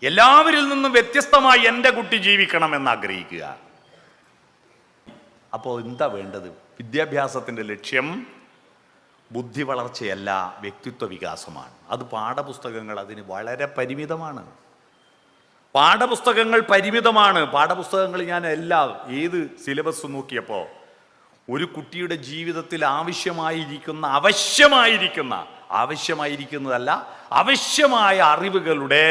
എല്ലാവരിൽ നിന്നും വ്യത്യസ്തമായി എൻ്റെ കുട്ടി ജീവിക്കണമെന്ന് ആഗ്രഹിക്കുക. അപ്പോൾ എന്താ വേണ്ടത്? വിദ്യാഭ്യാസത്തിൻ്റെ ലക്ഷ്യം ബുദ്ധി വളർച്ചയല്ല, വ്യക്തിത്വ വികാസമാണ്. അത് പാഠപുസ്തകങ്ങൾ അതിന് വളരെ പരിമിതമാണ്. പാഠപുസ്തകങ്ങൾ പരിമിതമാണ്. പാഠപുസ്തകങ്ങൾ ഞാൻ ഏത് സിലബസ് നോക്കിയപ്പോൾ ഒരു കുട്ടിയുടെ ജീവിതത്തിൽ ആവശ്യമായിരിക്കുന്നതല്ല, ആവശ്യമായ അറിവുകളുടെ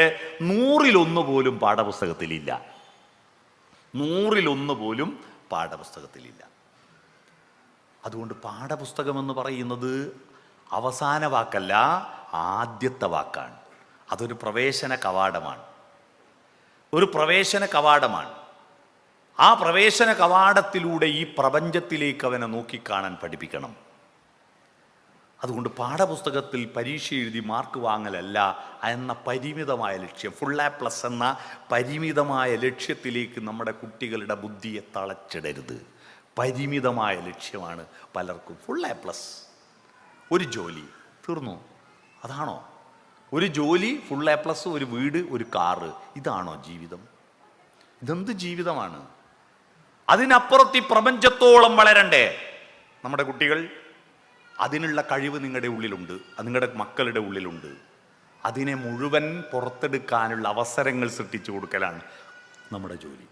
100-1 പോലും പാഠപുസ്തകത്തിലില്ല. 100-1 പോലും പാഠപുസ്തകത്തിലില്ല. അതുകൊണ്ട് പാഠപുസ്തകമെന്ന് പറയുന്നത് അവസാന വാക്കല്ല, ആദ്യത്തെ വാക്കാണ്. അതൊരു പ്രവേശന കവാടമാണ്. ആ പ്രവേശന കവാടത്തിലൂടെ ഈ പ്രപഞ്ചത്തിലേക്ക് അവനെ നോക്കിക്കാണാൻ പഠിപ്പിക്കണം. അതുകൊണ്ട് പാഠപുസ്തകത്തിൽ പരീക്ഷ എഴുതി മാർക്ക് വാങ്ങലല്ല എന്ന പരിമിതമായ ലക്ഷ്യം, ഫുൾ A+ എന്ന പരിമിതമായ ലക്ഷ്യത്തിലേക്ക് നമ്മുടെ കുട്ടികളുടെ ബുദ്ധിയെ തളച്ചിടരുത്. പരിമിതമായ ലക്ഷ്യമാണ് പലർക്കും. ഫുൾ A+, ഒരു ജോലി, തീർന്നു. അതാണോ ഒരു ജോലി? ഫുൾ A+, ഒരു വീട്, ഒരു കാറ്, ഇതാണോ ജീവിതം? ഇതെന്ത് ജീവിതമാണ്? അതിനപ്പുറത്ത് ഈ പ്രപഞ്ചത്തോളം വളരണ്ടേ നമ്മുടെ കുട്ടികൾ? അതിനുള്ള കഴിവ് നിങ്ങളുടെ ഉള്ളിലുണ്ട്, നിങ്ങളുടെ മക്കളുടെ ഉള്ളിലുണ്ട്. അതിനെ മുഴുവൻ പുറത്തെടുക്കാനുള്ള അവസരങ്ങൾ സൃഷ്ടിച്ചു കൊടുക്കലാണ് നമ്മുടെ ജോലി.